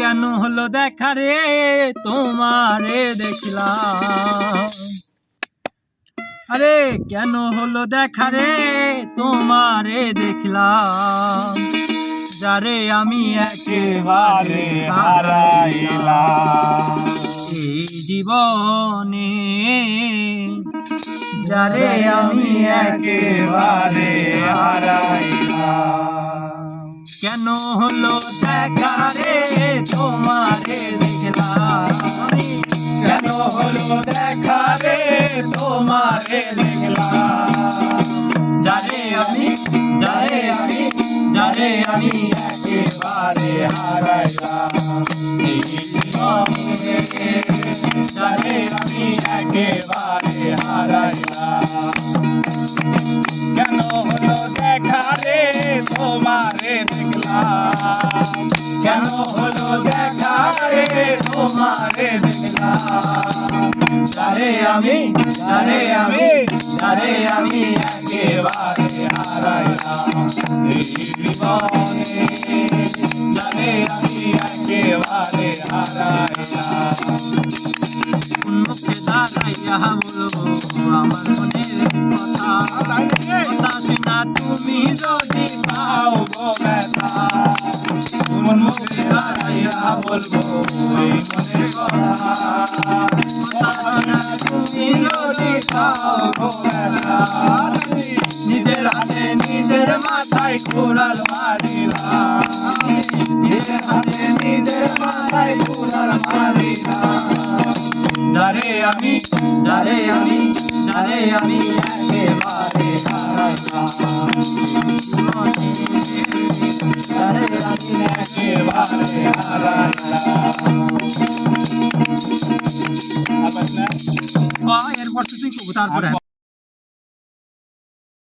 কেন হলো দেখা রে তোমারে দেখলাম, আরে কেন হলো দেখা রে তোমারে দেখলাম, যারে আমি একেবারে হারাইলাম এই জীবনে, যারে আমি একেবারে হারাইলাম। কেন হলো দেখা রে তোমারে দেখলাম, কেন হলো দেখা রে তোমারে দেখলাম, যারে আমি একেবারে হারাইলাম এই জীবনে, যারে আমি একেবারে হারাইলাম। কেন হলো দেখা রে তোমারে দেখলাম, কেন হলো দেখা রে তোমারে দেখলাম, যারে আমি একেবারে হারাইলাম এই জীবনে, যারে আমি একেবারে হারাইলাম। মুখে দাঁড়াইয়া বলবো আমার মনের কথা, কথা শুনা তুমি যদি পাও গো ব্যথা, মুখে দাঁড়াইয়া বলবো এই মনের কথা, কথা শুনা তুমি যদি পাও গো ব্যথা। নিজের হাতে নিজের মাথায় কুড়াল মারিলাম, নিজের হাতে নিজের মাথায় কুড়াল মারিলাম, যারে আমি একেবারে হারাইলাম, যারে আমি একেবারে হারাইলাম। এরপর তুই তারপরে